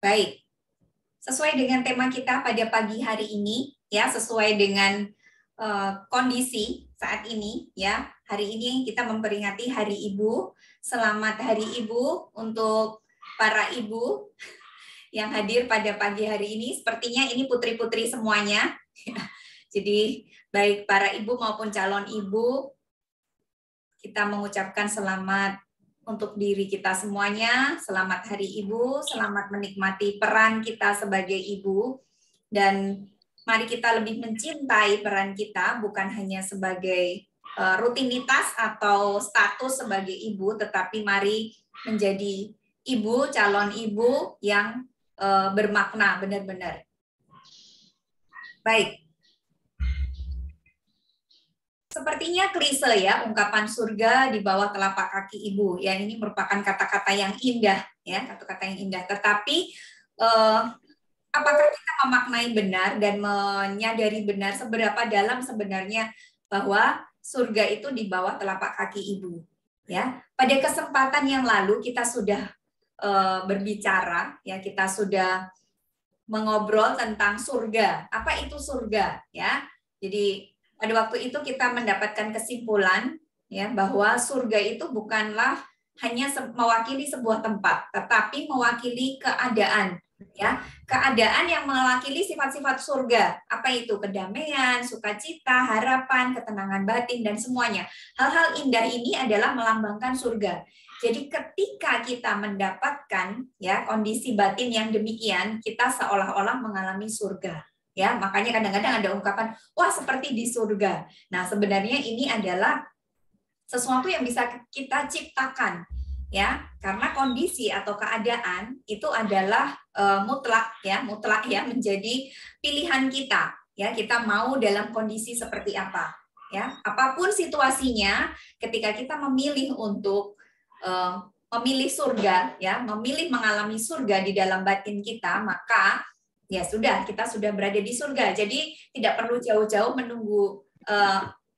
Baik. Sesuai dengan tema kita pada pagi hari ini, ya, sesuai dengan kondisi saat ini, ya. Hari ini kita memperingati Hari Ibu. Selamat Hari Ibu untuk para ibu yang hadir pada pagi hari ini. Sepertinya ini putri-putri semuanya. Jadi baik para ibu maupun calon ibu, kita mengucapkan selamat untuk diri kita semuanya. Selamat Hari Ibu, selamat menikmati peran kita sebagai ibu. Dan mari kita lebih mencintai peran kita, bukan hanya sebagai rutinitas atau status sebagai ibu, tetapi mari menjadi ibu, calon ibu yang bermakna benar-benar. Baik. Sepertinya klise ya, ungkapan surga di bawah telapak kaki ibu. Ya, ini merupakan kata-kata yang indah, ya, kata-kata yang indah. Tetapi apakah kita memaknai benar dan menyadari benar seberapa dalam sebenarnya bahwa surga itu di bawah telapak kaki ibu? Ya, pada kesempatan yang lalu kita sudah berbicara, ya, kita sudah mengobrol tentang surga. Apa itu surga? Ya, jadi pada waktu itu kita mendapatkan kesimpulan, ya, bahwa surga itu bukanlah hanya mewakili sebuah tempat, tetapi mewakili keadaan, ya, keadaan yang mewakili sifat-sifat surga. Apa itu? Kedamaian, sukacita, harapan, ketenangan batin, dan semuanya. Hal-hal indah ini adalah melambangkan surga. Jadi ketika kita mendapatkan, ya, kondisi batin yang demikian, kita seolah-olah mengalami surga. Ya, makanya kadang-kadang ada ungkapan, wah, seperti di surga. Nah, sebenarnya ini adalah sesuatu yang bisa kita ciptakan, ya, karena kondisi atau keadaan itu adalah mutlak ya, menjadi pilihan kita, ya, kita mau dalam kondisi seperti apa, ya, apapun situasinya, ketika kita memilih untuk memilih surga, ya, memilih mengalami surga di dalam batin kita, maka ya sudah, kita sudah berada di surga. Jadi tidak perlu jauh-jauh menunggu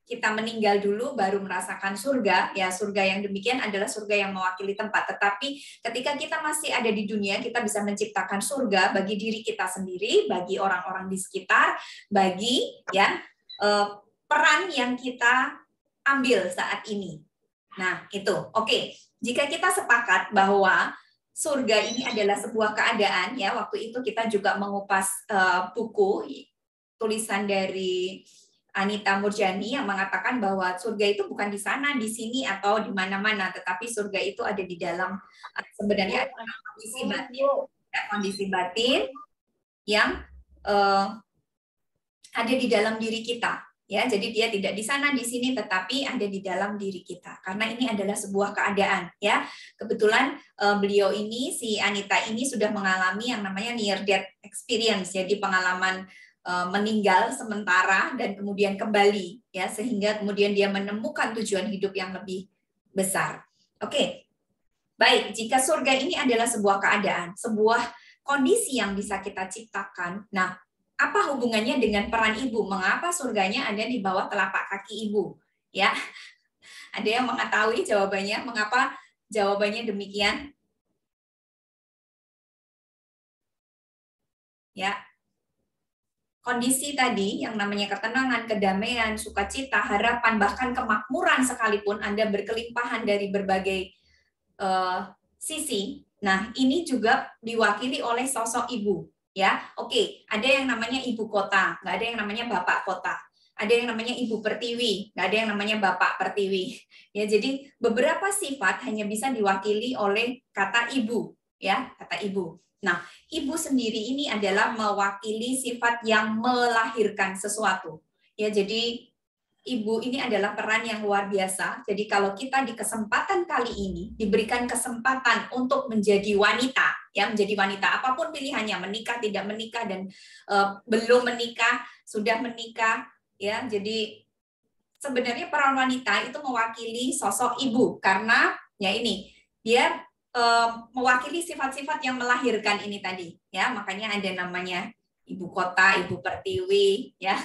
kita meninggal dulu baru merasakan surga. Ya, surga yang demikian adalah surga yang mewakili tempat. Tetapi ketika kita masih ada di dunia, kita bisa menciptakan surga bagi diri kita sendiri, bagi orang-orang di sekitar, bagi, ya, peran yang kita ambil saat ini. Nah, itu. Oke. Jika kita sepakat bahwa surga ini adalah sebuah keadaan, ya, waktu itu kita juga mengupas buku tulisan dari Anita Murjani yang mengatakan bahwa surga itu bukan di sana, di sini, atau di mana-mana, tetapi surga itu ada di dalam, sebenarnya kondisi batin yang ada di dalam diri kita. Ya, jadi dia tidak di sana, di sini, tetapi ada di dalam diri kita. Karena ini adalah sebuah keadaan, ya. Kebetulan beliau ini, si Anita ini sudah mengalami yang namanya near death experience, jadi pengalaman meninggal sementara dan kemudian kembali, ya, sehingga kemudian dia menemukan tujuan hidup yang lebih besar. Oke, baik. Jika surga ini adalah sebuah keadaan, sebuah kondisi yang bisa kita ciptakan. Nah, apa hubungannya dengan peran ibu? Mengapa surganya ada di bawah telapak kaki ibu? Ya, ada yang mengetahui jawabannya? Mengapa jawabannya demikian? Ya, kondisi tadi yang namanya ketenangan, kedamaian, sukacita, harapan, bahkan kemakmuran sekalipun Anda berkelimpahan dari berbagai sisi. Nah, ini juga diwakili oleh sosok ibu. Ya, oke, ada yang namanya ibu kota, nggak ada yang namanya bapak kota. Ada yang namanya ibu pertiwi, nggak ada yang namanya bapak pertiwi. Ya, jadi beberapa sifat hanya bisa diwakili oleh kata ibu, ya, kata ibu. Nah, ibu sendiri ini adalah mewakili sifat yang melahirkan sesuatu. Ya, jadi ibu ini adalah peran yang luar biasa. Jadi kalau kita di kesempatan kali ini diberikan kesempatan untuk menjadi wanita, ya, menjadi wanita apapun pilihannya, menikah, tidak menikah, dan belum menikah, sudah menikah, ya. Jadi sebenarnya peran wanita itu mewakili sosok ibu karena ya ini dia mewakili sifat-sifat yang melahirkan ini tadi, ya. Makanya ada namanya ibu kota, ibu pertiwi, ya.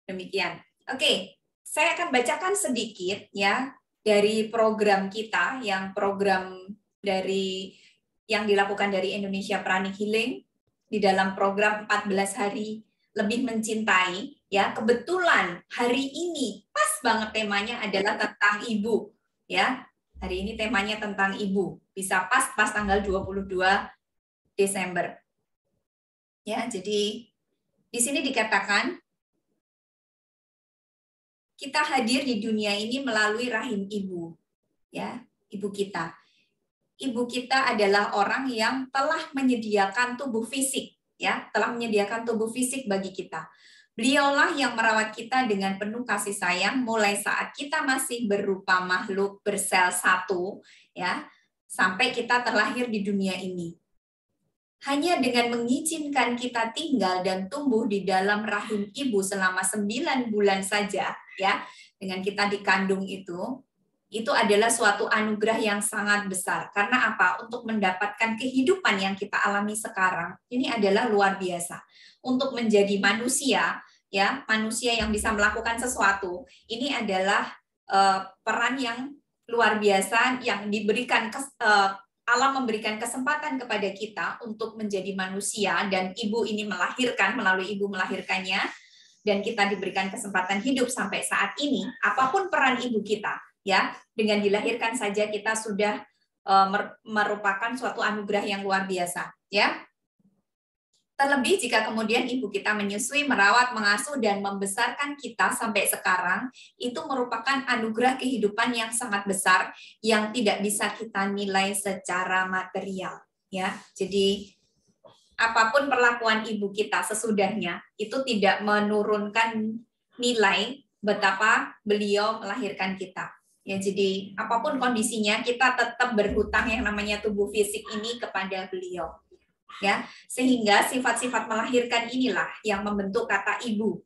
Demikian. Oke, saya akan bacakan sedikit, ya, dari program kita, yang program dari yang dilakukan dari Indonesia Pranic Healing di dalam program 14 hari lebih mencintai, ya. Kebetulan hari ini pas banget temanya adalah tentang ibu, ya. Hari ini temanya tentang ibu. Bisa pas tanggal 22 Desember. Ya, jadi di sini dikatakan kita hadir di dunia ini melalui rahim ibu, ya, ibu kita. Ibu kita adalah orang yang telah menyediakan tubuh fisik, ya, telah menyediakan tubuh fisik bagi kita. Beliaulah yang merawat kita dengan penuh kasih sayang mulai saat kita masih berupa makhluk bersel satu, ya, sampai kita terlahir di dunia ini. Hanya dengan mengizinkan kita tinggal dan tumbuh di dalam rahim ibu selama 9 bulan saja, ya, dengan kita dikandung itu adalah suatu anugerah yang sangat besar. Karena apa? Untuk mendapatkan kehidupan yang kita alami sekarang, ini adalah luar biasa. Untuk menjadi manusia, ya, manusia yang bisa melakukan sesuatu, ini adalah peran yang luar biasa yang diberikan alam memberikan kesempatan kepada kita untuk menjadi manusia, dan ibu ini melahirkan, melalui ibu melahirkannya, dan kita diberikan kesempatan hidup sampai saat ini. Apapun peran ibu kita, ya, dengan dilahirkan saja kita sudah merupakan suatu anugerah yang luar biasa, ya. Terlebih jika kemudian ibu kita menyusui, merawat, mengasuh, dan membesarkan kita sampai sekarang, itu merupakan anugerah kehidupan yang sangat besar yang tidak bisa kita nilai secara material. Ya, jadi apapun perlakuan ibu kita sesudahnya, itu tidak menurunkan nilai betapa beliau melahirkan kita. Ya, jadi apapun kondisinya, kita tetap berhutang yang namanya tubuh fisik ini kepada beliau. Ya, sehingga sifat-sifat melahirkan inilah yang membentuk kata ibu,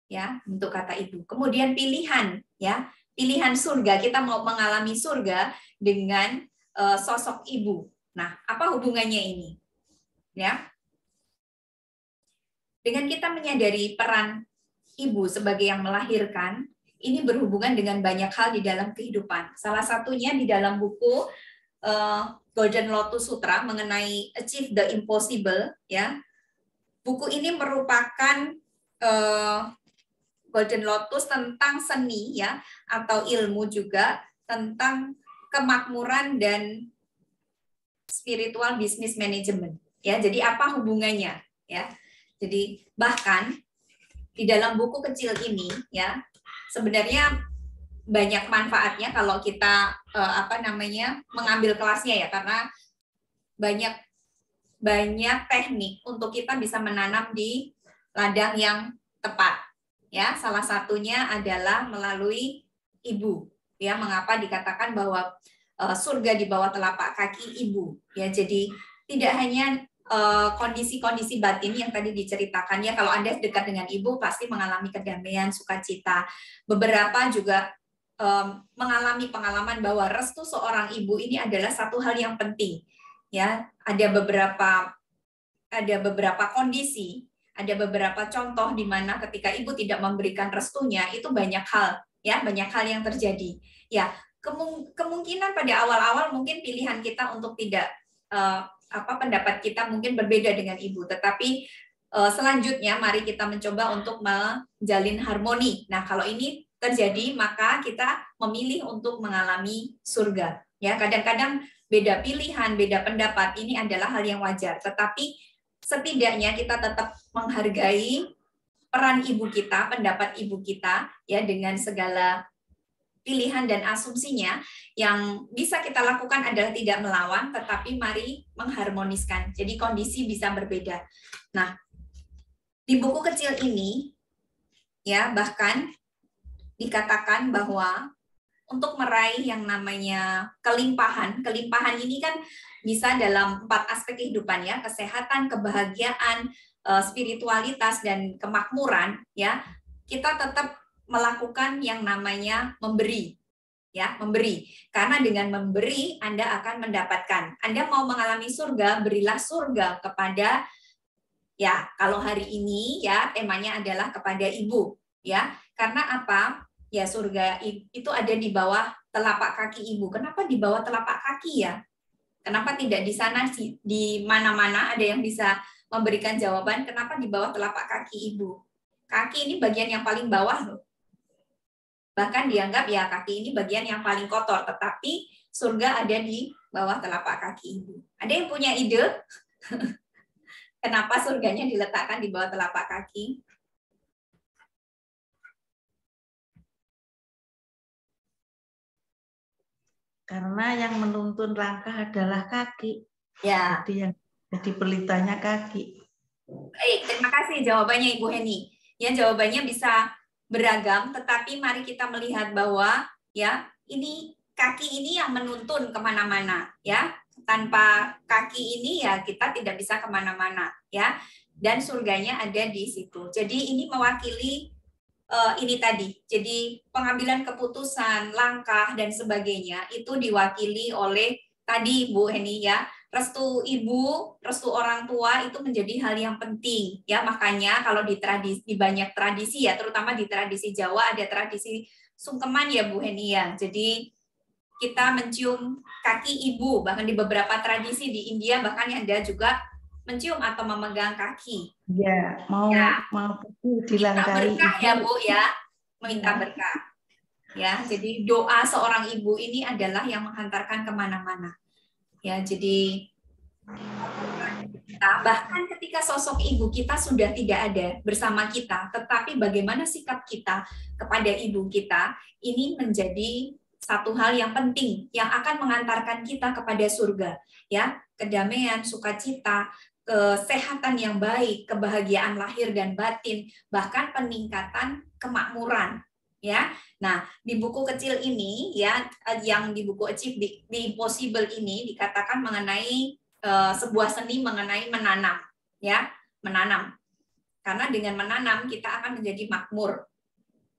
ya, bentuk kata ibu. Kemudian pilihan, ya, pilihan surga, kita mau mengalami surga dengan sosok ibu. Nah, apa hubungannya ini, ya? Dengan kita menyadari peran ibu sebagai yang melahirkan, ini berhubungan dengan banyak hal di dalam kehidupan. Salah satunya di dalam buku Golden Lotus Sutra mengenai Achieve the Impossible, ya. Buku ini merupakan Golden Lotus tentang seni, ya, atau ilmu juga tentang kemakmuran dan spiritual business management, ya. Jadi apa hubungannya, ya? Jadi bahkan di dalam buku kecil ini, ya, sebenarnya banyak manfaatnya kalau kita mengambil kelasnya, ya, karena banyak teknik untuk kita bisa menanam di ladang yang tepat, ya. Salah satunya adalah melalui ibu, ya. Mengapa dikatakan bahwa surga di bawah telapak kaki ibu, ya. Jadi tidak hanya kondisi-kondisi batin yang tadi diceritakan, ya. Kalau Anda dekat dengan ibu pasti mengalami kedamaian, sukacita. Beberapa juga mengalami pengalaman bahwa restu seorang ibu ini adalah satu hal yang penting, ya. Ada beberapa kondisi, ada beberapa contoh di mana ketika ibu tidak memberikan restunya, itu banyak hal, ya, banyak hal yang terjadi, ya. Kemungkinan pada awal-awal mungkin pilihan kita untuk tidak pendapat kita mungkin berbeda dengan ibu, tetapi selanjutnya mari kita mencoba untuk menjalin harmoni. Nah, kalau ini terjadi, maka kita memilih untuk mengalami surga. Ya, kadang-kadang beda pilihan, beda pendapat, ini adalah hal yang wajar. Tetapi setidaknya kita tetap menghargai peran ibu kita, pendapat ibu kita, ya, dengan segala pilihan dan asumsinya. Yang bisa kita lakukan adalah tidak melawan, tetapi mari mengharmoniskan. Jadi kondisi bisa berbeda. Nah, di buku kecil ini, ya, bahkan dikatakan bahwa untuk meraih yang namanya kelimpahan ini kan bisa dalam 4 aspek kehidupan, ya, kesehatan, kebahagiaan, spiritualitas, dan kemakmuran, ya. Kita tetap melakukan yang namanya memberi, ya, memberi. Karena dengan memberi Anda akan mendapatkan. Anda mau mengalami surga, berilah surga kepada, ya, kalau hari ini, ya, temanya adalah kepada ibu, ya. Karena apa? Ya, surga itu ada di bawah telapak kaki ibu. Kenapa di bawah telapak kaki, ya? Kenapa tidak di sana sih? Di mana-mana ada yang bisa memberikan jawaban kenapa di bawah telapak kaki ibu? Kaki ini bagian yang paling bawah loh. Bahkan dianggap ya kaki ini bagian yang paling kotor, tetapi surga ada di bawah telapak kaki ibu. Ada yang punya ide? Kenapa surganya diletakkan di bawah telapak kaki? Karena yang menuntun langkah adalah kaki. Ya. Jadi pelitanya kaki. Baik, terima kasih jawabannya Ibu Heni. Ya, jawabannya bisa beragam, tetapi mari kita melihat bahwa ya ini kaki ini yang menuntun kemana-mana, ya. Tanpa kaki ini ya kita tidak bisa kemana-mana, ya. Dan surganya ada di situ. Jadi ini mewakili ini tadi. Jadi pengambilan keputusan, langkah dan sebagainya itu diwakili oleh tadi Bu Heni ya. Restu ibu, restu orang tua itu menjadi hal yang penting ya. Makanya kalau di banyak tradisi ya, terutama di tradisi Jawa ada tradisi sungkeman ya Bu Heni ya. Jadi kita mencium kaki ibu, bahkan di beberapa tradisi di India bahkan ada juga mencium atau memegang kaki. Ya, mau dilangkahi berkah ya Bu ya, meminta berkah. Ya, jadi doa seorang ibu ini adalah yang menghantarkan kemana-mana. Ya, jadi bahkan ketika sosok ibu kita sudah tidak ada bersama kita, tetapi bagaimana sikap kita kepada ibu kita ini menjadi satu hal yang penting yang akan mengantarkan kita kepada surga, ya, kedamaian, sukacita, kesehatan yang baik, kebahagiaan lahir dan batin, bahkan peningkatan kemakmuran, ya. Nah, di buku kecil ini ya, yang di buku Achieve the Impossible ini dikatakan mengenai sebuah seni mengenai menanam, ya, menanam. Karena dengan menanam kita akan menjadi makmur,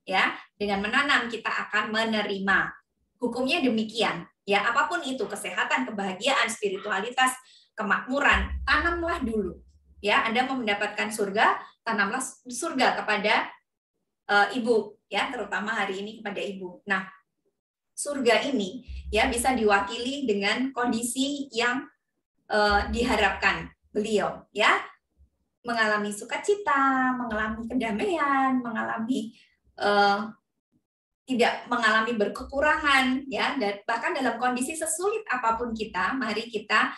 ya. Dengan menanam kita akan menerima. Hukumnya demikian, ya. Apapun itu, kesehatan, kebahagiaan, spiritualitas, kemakmuran, tanamlah dulu, ya. Anda mau mendapatkan surga, tanamlah surga kepada ibu, ya, terutama hari ini kepada ibu. Nah, surga ini ya bisa diwakili dengan kondisi yang diharapkan beliau, ya, mengalami sukacita, mengalami kedamaian, mengalami tidak mengalami berkekurangan, ya, dan bahkan dalam kondisi sesulit apapun kita, mari kita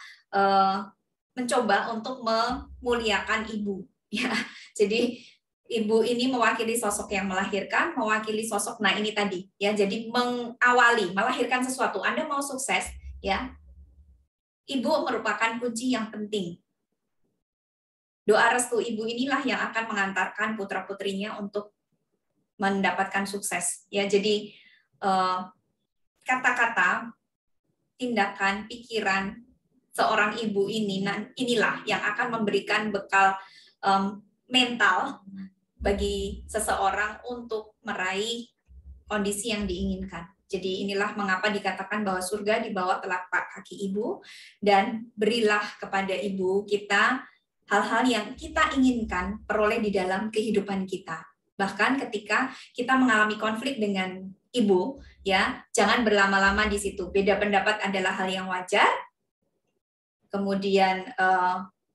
mencoba untuk memuliakan ibu, ya. Jadi ibu ini mewakili sosok yang melahirkan, mewakili sosok, nah ini tadi, ya, jadi mengawali, melahirkan sesuatu. Anda mau sukses, ya, ibu merupakan kunci yang penting. Doa restu ibu inilah yang akan mengantarkan putra-putrinya untuk mendapatkan sukses. Ya, jadi kata-kata, tindakan, pikiran seorang ibu inilah yang akan memberikan bekal mental bagi seseorang untuk meraih kondisi yang diinginkan. Jadi inilah mengapa dikatakan bahwa surga di bawah telapak kaki ibu, dan berilah kepada ibu kita hal-hal yang kita inginkan peroleh di dalam kehidupan kita. Bahkan ketika kita mengalami konflik dengan ibu, ya, jangan berlama-lama di situ. Beda pendapat adalah hal yang wajar. Kemudian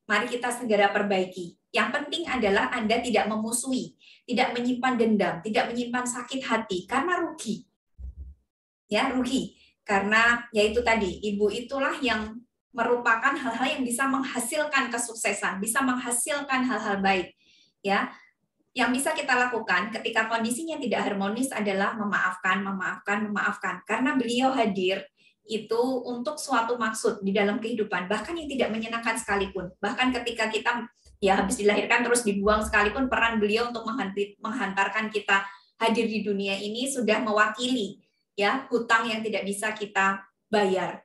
mari kita segera perbaiki. Yang penting adalah Anda tidak memusuhi, tidak menyimpan dendam, tidak menyimpan sakit hati karena rugi. Ya, rugi. Karena yaitu tadi, ibu itulah yang merupakan hal-hal yang bisa menghasilkan kesuksesan, bisa menghasilkan hal-hal baik. Ya, yang bisa kita lakukan ketika kondisinya tidak harmonis adalah memaafkan, memaafkan, memaafkan. Karena beliau hadir itu untuk suatu maksud di dalam kehidupan, bahkan yang tidak menyenangkan sekalipun. Bahkan ketika kita ya habis dilahirkan terus dibuang sekalipun, peran beliau untuk menghantarkan kita hadir di dunia ini sudah mewakili ya hutang yang tidak bisa kita bayar.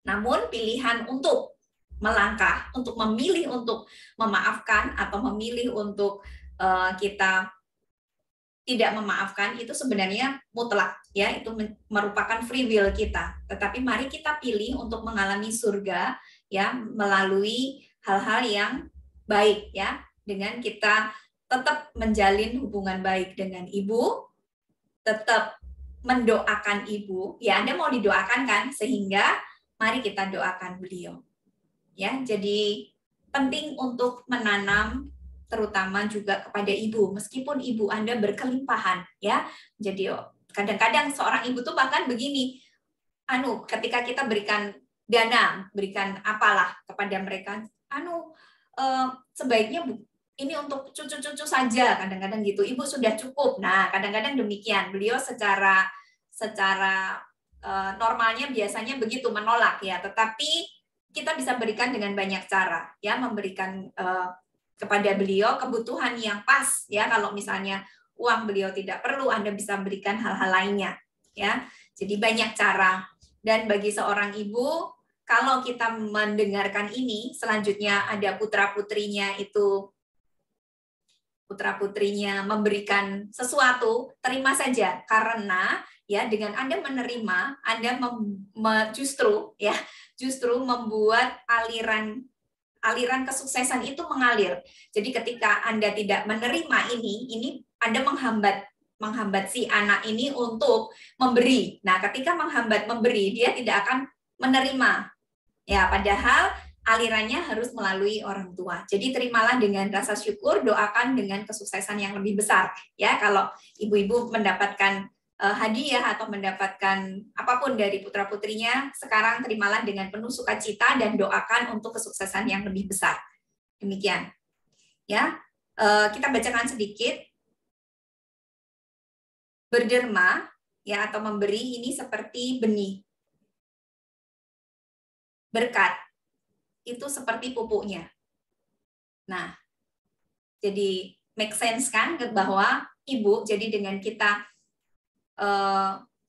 Namun pilihan untuk melangkah, untuk memilih untuk memaafkan atau memilih untuk kita tidak memaafkan itu sebenarnya mutlak, ya, itu merupakan free will kita. Tetapi mari kita pilih untuk mengalami surga ya melalui hal-hal yang baik, ya, dengan kita tetap menjalin hubungan baik dengan ibu, tetap mendoakan ibu, ya, Anda mau didoakan kan, sehingga Mari kita doakan beliau. Ya, jadi penting untuk menanam terutama juga kepada ibu, meskipun ibu Anda berkelimpahan, ya. Jadi kadang-kadang seorang ibu tuh bahkan begini, ketika kita berikan dana, berikan apalah kepada mereka, sebaiknya ini untuk cucu-cucu saja, kadang-kadang gitu. Ibu sudah cukup. Nah, kadang-kadang demikian. Beliau secara normalnya biasanya begitu menolak ya, tetapi kita bisa berikan dengan banyak cara ya, memberikan kepada beliau kebutuhan yang pas ya. Kalau misalnya uang beliau tidak perlu, Anda bisa berikan hal-hal lainnya ya. Jadi banyak cara. Dan bagi seorang ibu, kalau kita mendengarkan ini, selanjutnya ada putra-putrinya memberikan sesuatu, terima saja, karena ya dengan Anda menerima, Anda justru membuat aliran kesuksesan itu mengalir. Jadi ketika Anda tidak menerima ini Anda menghambat si anak ini untuk memberi. Nah, ketika menghambat memberi, dia tidak akan menerima. Ya, padahal alirannya harus melalui orang tua. Jadi terimalah dengan rasa syukur, doakan dengan kesuksesan yang lebih besar. Ya, kalau ibu-ibu mendapatkan hadiah atau mendapatkan apapun dari putra-putrinya, sekarang terimalah dengan penuh sukacita dan doakan untuk kesuksesan yang lebih besar. Demikian. Ya, kita bacakan sedikit. Berderma ya atau memberi ini seperti benih. Berkat itu seperti pupuknya. Nah, jadi make sense kan bahwa ibu, jadi dengan kita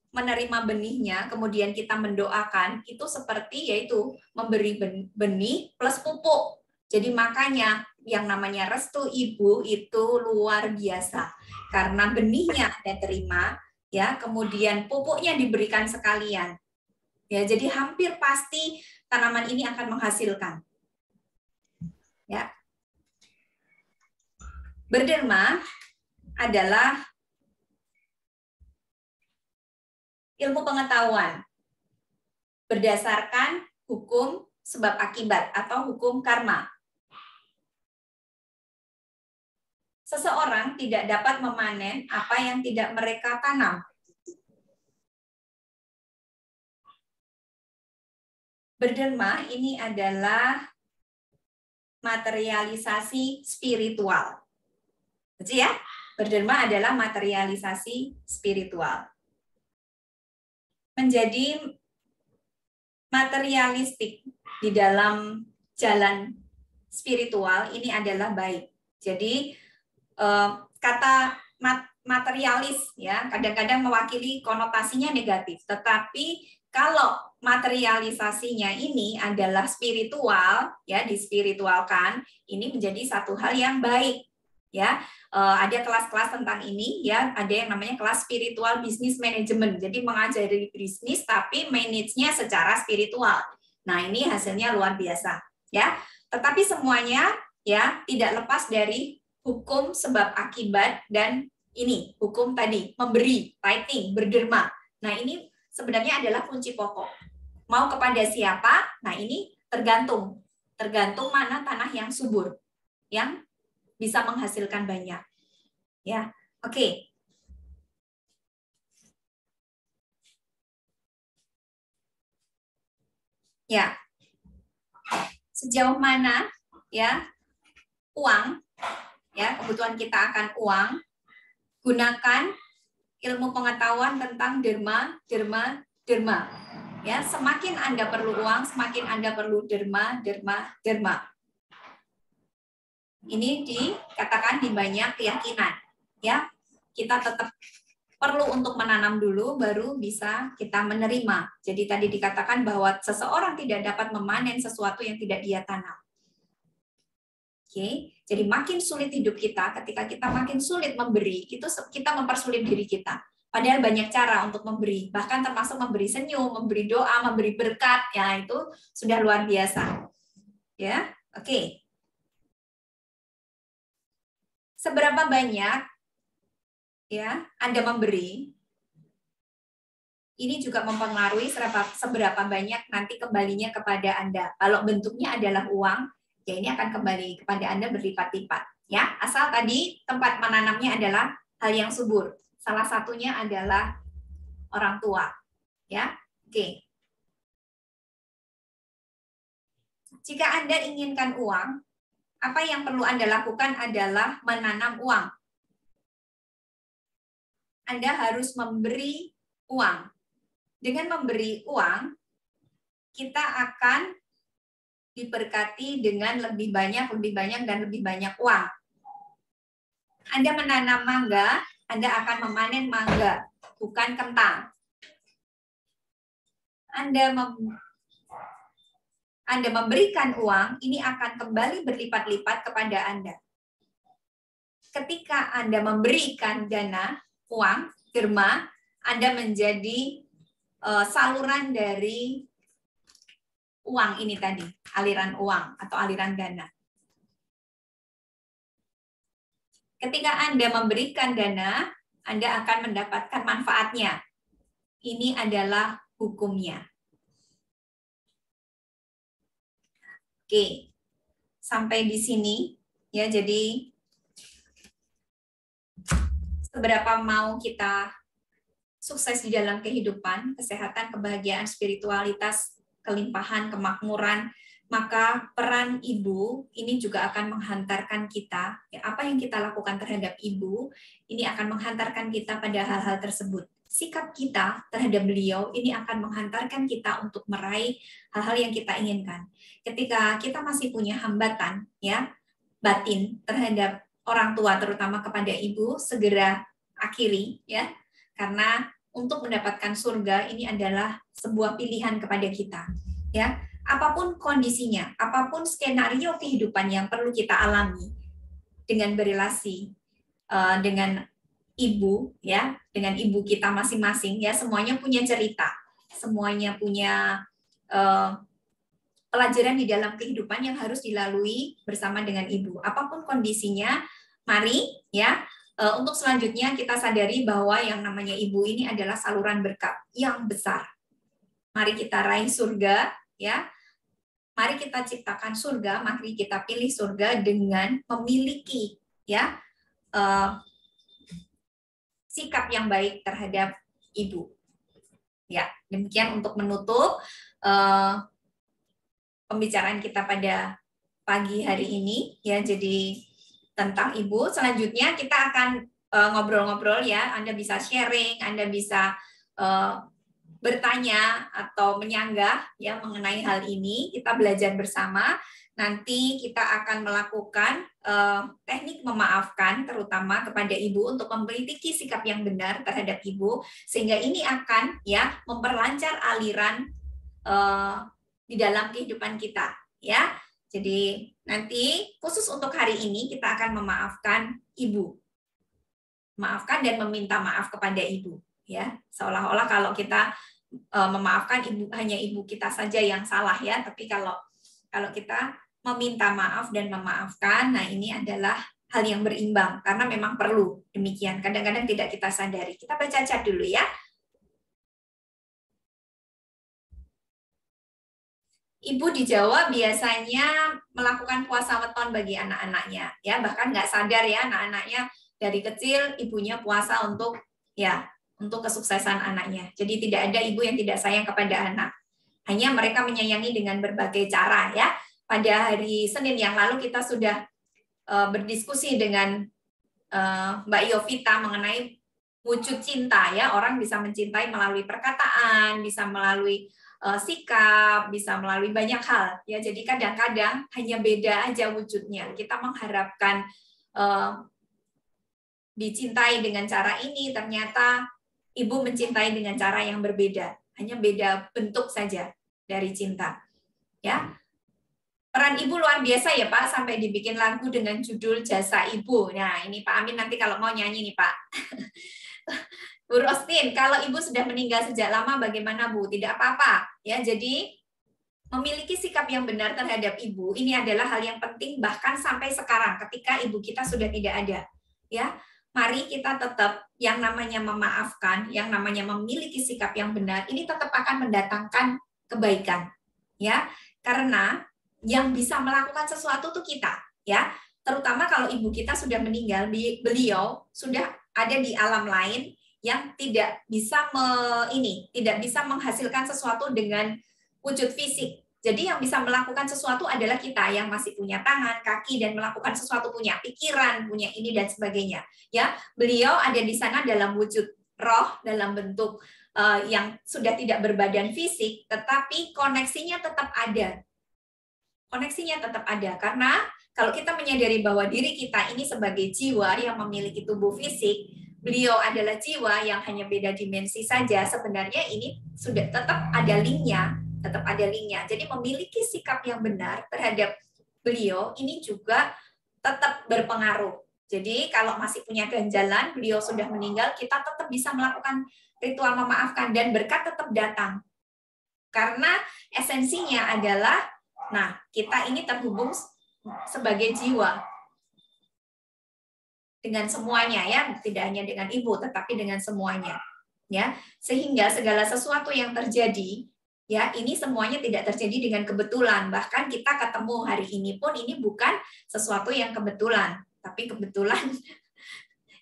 menerima benihnya, kemudian kita mendoakan, itu seperti yaitu memberi benih plus pupuk. Jadi makanya yang namanya restu ibu itu luar biasa. Karena benihnya Anda terima, ya, kemudian pupuknya diberikan sekalian. Ya, jadi hampir pasti tanaman ini akan menghasilkan. Ya. Berderma adalah ilmu pengetahuan berdasarkan hukum sebab akibat atau hukum karma. Seseorang tidak dapat memanen apa yang tidak mereka tanam. Berderma ini adalah materialisasi spiritual. Betul ya? Berderma adalah materialisasi spiritual. Menjadi materialistik di dalam jalan spiritual ini adalah baik. Jadi kata materialis ya kadang-kadang mewakili konotasinya negatif, tetapi kalau materialisasinya ini adalah spiritual ya, dispiritualkan, ini menjadi satu hal yang baik ya. Ada kelas-kelas tentang ini ya, ada yang namanya kelas spiritual business management, jadi mengajari bisnis tapi manage-nya secara spiritual. Nah, ini hasilnya luar biasa ya, tetapi semuanya ya tidak lepas dari hukum sebab akibat dan ini hukum tadi memberi, tithing, berderma. Nah, ini sebenarnya adalah kunci pokok. Mau kepada siapa? Nah, ini tergantung mana tanah yang subur, yang bisa menghasilkan banyak. Ya, oke. Ya. Sejauh mana ya uang ya, kebutuhan kita akan uang, gunakan ilmu pengetahuan tentang derma. Ya, semakin Anda perlu uang, semakin Anda perlu derma. Ini dikatakan di banyak keyakinan. Ya, kita tetap perlu untuk menanam dulu, baru bisa kita menerima. Jadi tadi dikatakan bahwa seseorang tidak dapat memanen sesuatu yang tidak dia tanam. Oke, jadi makin sulit hidup kita, ketika kita makin sulit memberi, itu kita mempersulit diri kita. Padahal banyak cara untuk memberi, bahkan termasuk memberi senyum, memberi doa, memberi berkat, ya itu sudah luar biasa. Ya, oke. Seberapa banyak ya Anda memberi? ini juga mempengaruhi seberapa banyak nanti kembalinya kepada Anda. Kalau bentuknya adalah uang, ya ini akan kembali kepada Anda berlipat-lipat. Ya, asal tadi tempat menanamnya adalah hal yang subur. Salah satunya adalah orang tua. Ya, oke. Jika Anda inginkan uang, apa yang perlu Anda lakukan adalah menanam uang. Anda harus memberi uang. Dengan memberi uang, kita akan diberkati dengan lebih banyak, dan lebih banyak uang. Anda menanam mangga, Anda akan memanen mangga, bukan kentang. Anda memberikan uang, ini akan kembali berlipat-lipat kepada Anda. Ketika Anda memberikan dana, uang, derma, Anda menjadi saluran dari uang ini tadi, aliran uang atau aliran dana. Ketika Anda memberikan dana, Anda akan mendapatkan manfaatnya. Ini adalah hukumnya. Oke, sampai di sini ya. Jadi seberapa mau kita sukses di dalam kehidupan, kesehatan, kebahagiaan, spiritualitas, kelimpahan, kemakmuran, maka peran ibu ini juga akan menghantarkan kita, ya, apa yang kita lakukan terhadap ibu, ini akan menghantarkan kita pada hal-hal tersebut. Sikap kita terhadap beliau ini akan menghantarkan kita untuk meraih hal-hal yang kita inginkan. Ketika kita masih punya hambatan, ya, batin terhadap orang tua, terutama kepada ibu, segera akhiri, ya, karena untuk mendapatkan surga ini adalah sebuah pilihan kepada kita, ya. Apapun kondisinya, apapun skenario kehidupan yang perlu kita alami dengan berelasi dengan ibu, ya, dengan ibu kita masing-masing, ya, semuanya punya cerita, semuanya punya pelajaran di dalam kehidupan yang harus dilalui bersama dengan ibu. Apapun kondisinya, mari, ya. Untuk selanjutnya kita sadari bahwa yang namanya ibu ini adalah saluran berkat yang besar. Mari kita raih surga, ya. Mari kita ciptakan surga, mari kita pilih surga dengan memiliki, ya, sikap yang baik terhadap ibu. Ya, demikian untuk menutup pembicaraan kita pada pagi hari ini, ya. Jadi tentang ibu. Selanjutnya kita akan ngobrol-ngobrol, ya. Anda bisa sharing, Anda bisa bertanya atau menyanggah, ya, mengenai hal ini. Kita belajar bersama. Nanti kita akan melakukan teknik memaafkan, terutama kepada ibu, untuk memiliki sikap yang benar terhadap ibu, sehingga ini akan, ya, memperlancar aliran di dalam kehidupan kita, ya. Jadi nanti khusus untuk hari ini kita akan memaafkan ibu. Maafkan dan meminta maaf kepada ibu, ya. Seolah-olah kalau kita memaafkan ibu, hanya ibu kita saja yang salah, ya. Tapi kalau kita meminta maaf dan memaafkan, nah ini adalah hal yang berimbang karena memang perlu demikian. Kadang-kadang tidak kita sadari. Kita baca chat dulu, ya. Ibu di Jawa biasanya melakukan puasa weton bagi anak-anaknya, ya, bahkan nggak sadar, ya, anak-anaknya dari kecil ibunya puasa untuk, ya, untuk kesuksesan anaknya. Jadi tidak ada ibu yang tidak sayang kepada anak. Hanya mereka menyayangi dengan berbagai cara, ya. Pada hari Senin yang lalu kita sudah berdiskusi dengan Mbak Yovita mengenai wujud cinta, ya. Orang bisa mencintai melalui perkataan, bisa melalui sikap, bisa melalui banyak hal, ya. Jadi kadang-kadang hanya beda aja wujudnya. Kita mengharapkan dicintai dengan cara ini, ternyata ibu mencintai dengan cara yang berbeda, hanya beda bentuk saja dari cinta, ya. Peran ibu luar biasa, ya, Pak, sampai dibikin lagu dengan judul Jasa Ibu. Nah, ini Pak Amin nanti kalau mau nyanyi nih, Pak. Bu Rostin, kalau ibu sudah meninggal sejak lama, bagaimana, Bu? Tidak apa-apa, ya. Jadi memiliki sikap yang benar terhadap ibu ini adalah hal yang penting, bahkan sampai sekarang ketika ibu kita sudah tidak ada, ya. mari kita tetap yang namanya memaafkan, yang namanya memiliki sikap yang benar, ini tetap akan mendatangkan kebaikan, ya. Karena yang bisa melakukan sesuatu tuh kita, ya. Terutama kalau ibu kita sudah meninggal, beliau sudah ada di alam lain yang tidak bisa tidak bisa menghasilkan sesuatu dengan wujud fisik. Jadi yang bisa melakukan sesuatu adalah kita yang masih punya tangan, kaki, dan melakukan sesuatu, punya pikiran, punya ini dan sebagainya. Ya, beliau ada di sana dalam wujud roh, dalam bentuk yang sudah tidak berbadan fisik, tetapi koneksinya tetap ada. Koneksinya tetap ada karena kalau kita menyadari bahwa diri kita ini sebagai jiwa yang memiliki tubuh fisik, beliau adalah jiwa yang hanya beda dimensi saja. Sebenarnya ini sudah tetap ada linknya. Tetap ada linknya. Jadi memiliki sikap yang benar terhadap beliau ini juga tetap berpengaruh. Jadi kalau masih punya ganjalan, beliau sudah meninggal, kita tetap bisa melakukan ritual memaafkan dan berkat tetap datang. Karena esensinya adalah, nah kita ini terhubung sebagai jiwa dengan semuanya ya, tidak hanya dengan ibu, tetapi dengan semuanya. Ya, sehingga segala sesuatu yang terjadi ya, ini semuanya tidak terjadi dengan kebetulan. Bahkan kita ketemu hari ini pun ini bukan sesuatu yang kebetulan, tapi kebetulan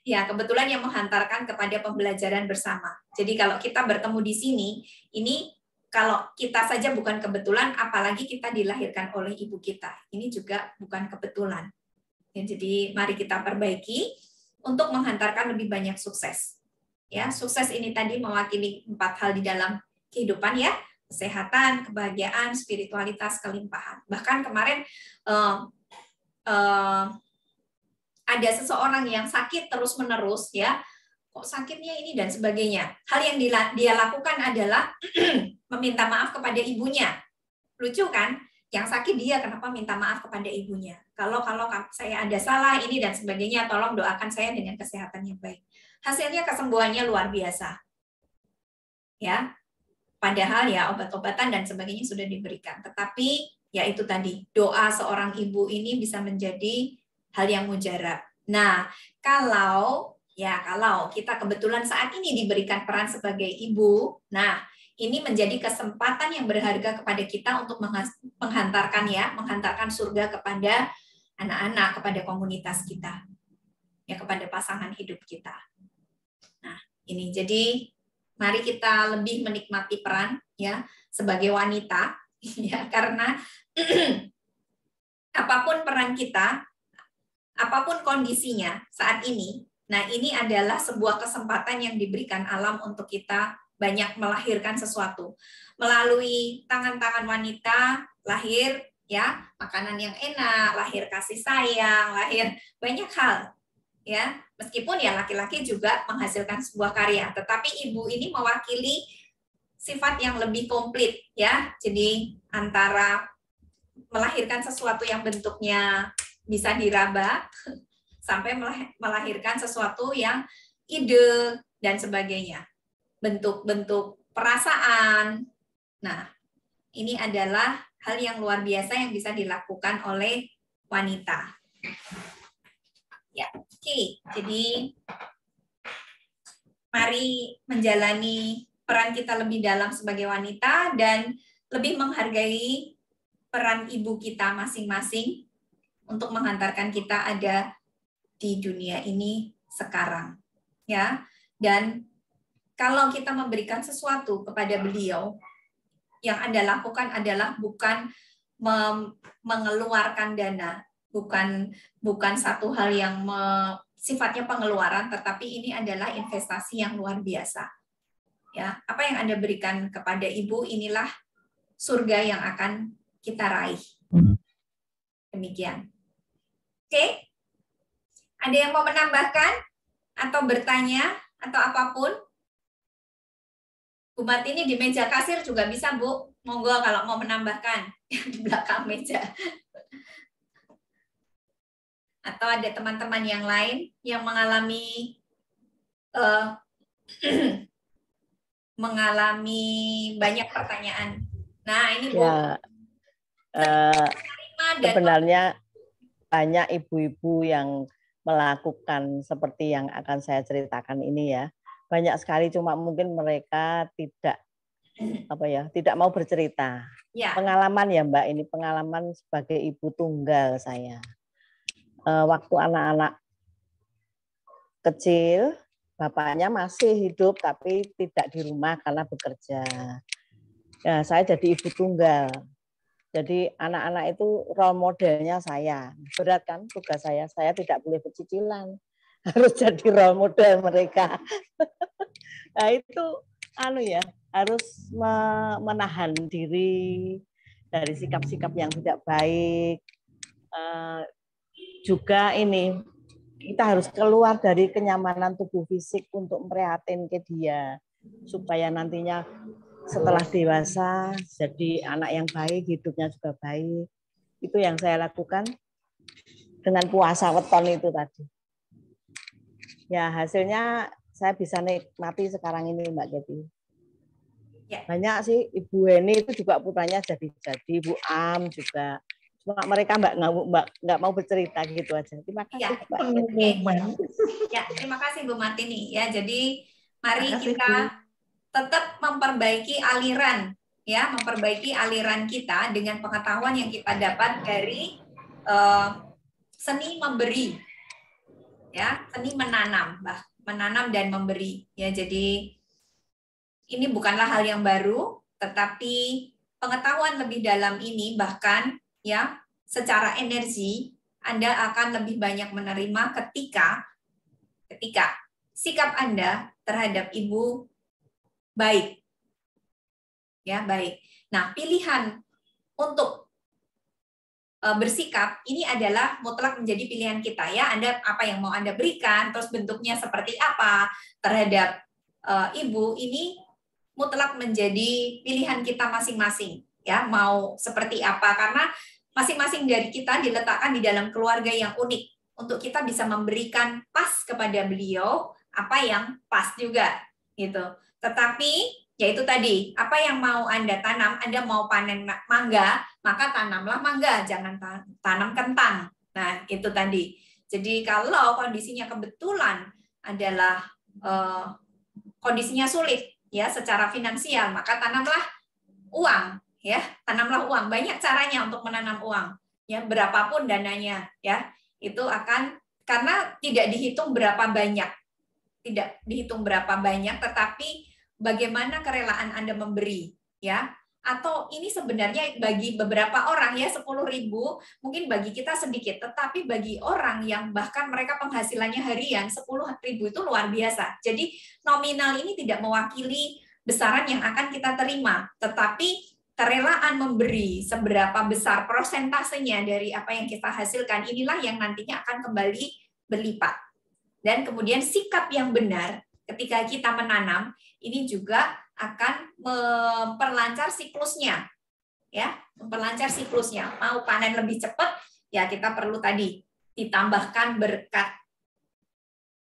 ya, kebetulan yang menghantarkan kepada pembelajaran bersama. Jadi kalau kita bertemu di sini, ini kalau kita saja bukan kebetulan, apalagi kita dilahirkan oleh ibu kita. Ini juga bukan kebetulan. Ya, jadi mari kita perbaiki untuk menghantarkan lebih banyak sukses. Ya, sukses ini tadi mewakili 4 hal di dalam kehidupan ya. Kesehatan, kebahagiaan, spiritualitas, kelimpahan. Bahkan kemarin ada seseorang yang sakit terus-menerus ya, kok sakitnya ini dan sebagainya. Hal yang dia lakukan adalah meminta maaf kepada ibunya. Lucu kan? Yang sakit dia, kenapa minta maaf kepada ibunya? Kalau saya ada salah ini dan sebagainya, tolong doakan saya dengan kesehatan yang baik. Hasilnya kesembuhannya luar biasa. Ya. Padahal ya obat-obatan dan sebagainya sudah diberikan. Tetapi ya itu tadi, doa seorang ibu ini bisa menjadi hal yang mujarab. Nah, kalau kita kebetulan saat ini diberikan peran sebagai ibu, nah ini menjadi kesempatan yang berharga kepada kita untuk menghantarkan surga kepada anak-anak, kepada komunitas kita, ya kepada pasangan hidup kita. Nah, ini jadi mari kita lebih menikmati peran ya sebagai wanita ya, karena apapun peran kita, apapun kondisinya saat ini, nah ini adalah sebuah kesempatan yang diberikan alam untuk kita banyak melahirkan sesuatu. Melalui tangan-tangan wanita lahir ya makanan yang enak, lahir kasih sayang, lahir banyak hal. Ya, meskipun ya laki-laki juga menghasilkan sebuah karya, tetapi ibu ini mewakili sifat yang lebih komplit ya. Jadi antara melahirkan sesuatu yang bentuknya bisa diraba sampai melahirkan sesuatu yang ide dan sebagainya. Bentuk-bentuk perasaan. Nah, ini adalah hal yang luar biasa yang bisa dilakukan oleh wanita. Ya, oke. Jadi mari menjalani peran kita lebih dalam sebagai wanita dan lebih menghargai peran ibu kita masing-masing untuk menghantarkan kita ada di dunia ini sekarang. Ya. Dan kalau kita memberikan sesuatu kepada beliau, yang Anda lakukan adalah bukan mengeluarkan dana, bukan satu hal yang sifatnya pengeluaran, tetapi ini adalah investasi yang luar biasa. Ya, apa yang Anda berikan kepada ibu, inilah surga yang akan kita raih. Demikian. Oke? Ada yang mau menambahkan atau bertanya atau apapun? Bu Martini di meja kasir juga bisa, Bu. Monggo kalau mau menambahkan di belakang meja. Atau ada teman-teman yang lain yang mengalami mengalami banyak pertanyaan. Nah, ini Bu. Ya, sebenarnya banyak ibu-ibu yang melakukan seperti yang akan saya ceritakan ini ya. Banyak sekali, cuma mungkin mereka tidak mau bercerita. Ya. Pengalaman ya Mbak, ini pengalaman sebagai ibu tunggal saya. Waktu anak-anak kecil, bapaknya masih hidup tapi tidak di rumah karena bekerja. Ya, saya jadi ibu tunggal. Jadi anak-anak itu role modelnya saya. Berat kan tugas saya tidak boleh bercicilan. Harus jadi role model mereka. Nah itu harus menahan diri dari sikap-sikap yang tidak baik. Juga ini kita harus keluar dari kenyamanan tubuh fisik untuk prihatin ke dia supaya nantinya setelah dewasa jadi anak yang baik, hidupnya juga baik. Itu yang saya lakukan dengan puasa weton itu tadi. Ya, hasilnya saya bisa nikmati sekarang ini Mbak Kety. Ya. Banyak sih, Ibu Heni itu juga putranya jadi Bu Am juga. Cuma mereka nggak mau bercerita gitu aja. Terima kasih ya. Mbak. Ya, terima kasih Bu Martini. Ya, jadi mari kita tetap memperbaiki aliran, ya, memperbaiki aliran kita dengan pengetahuan yang kita dapat dari seni memberi, ya, seni menanam dan memberi. Ya, jadi ini bukanlah hal yang baru, tetapi pengetahuan lebih dalam ini bahkan ya secara energi Anda akan lebih banyak menerima ketika sikap Anda terhadap ibu baik. Ya, baik. Nah, pilihan untuk bersikap ini adalah mutlak menjadi pilihan kita ya. Anda apa yang mau Anda berikan, terus bentuknya seperti apa terhadap ibu ini mutlak menjadi pilihan kita masing-masing ya, mau seperti apa, karena masing-masing dari kita diletakkan di dalam keluarga yang unik untuk kita bisa memberikan pas kepada beliau apa yang pas juga gitu. Tetapi yaitu tadi, apa yang mau Anda tanam, Anda mau panen mangga, maka tanamlah mangga, jangan tanam kentang. Nah, itu tadi. Jadi kalau kondisinya kebetulan adalah kondisinya sulit ya secara finansial, maka tanamlah uang ya, tanamlah uang. Banyak caranya untuk menanam uang. Ya, berapapun dananya ya. Itu akan, karena tidak dihitung berapa banyak. Tidak dihitung berapa banyak, tetapi bagaimana kerelaan Anda memberi ya. Atau ini sebenarnya bagi beberapa orang ya 10.000 mungkin bagi kita sedikit, tetapi bagi orang yang bahkan mereka penghasilannya harian 10.000 itu luar biasa. Jadi nominal ini tidak mewakili besaran yang akan kita terima, tetapi kerelaan memberi seberapa besar persentasenya dari apa yang kita hasilkan, inilah yang nantinya akan kembali berlipat. Dan kemudian sikap yang benar ketika kita menanam ini juga akan memperlancar siklusnya, ya, memperlancar siklusnya. Mau panen lebih cepat, ya kita perlu tadi ditambahkan berkat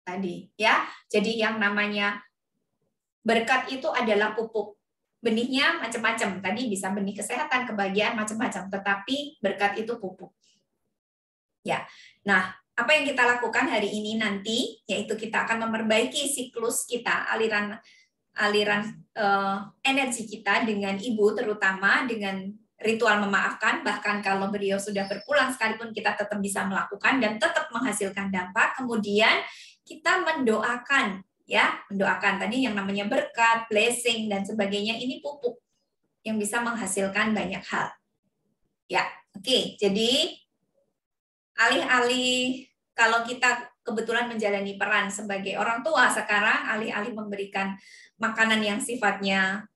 tadi, ya. Jadi yang namanya berkat itu adalah pupuk. Benihnya macam-macam. Tadi bisa benih kesehatan, kebahagiaan, macam-macam. Tetapi berkat itu pupuk. Ya. Nah, apa yang kita lakukan hari ini nanti, yaitu kita akan memperbaiki siklus kita, aliran energi kita dengan ibu, terutama dengan ritual memaafkan. Bahkan kalau beliau sudah berpulang sekalipun kita tetap bisa melakukan dan tetap menghasilkan dampak. Kemudian kita mendoakan, ya, mendoakan tadi yang namanya berkat, blessing dan sebagainya. Ini pupuk yang bisa menghasilkan banyak hal. Ya, oke. Jadi alih-alih kalau kita kebetulan menjalani peran sebagai orang tua sekarang, alih-alih memberikan makanan yang sifatnya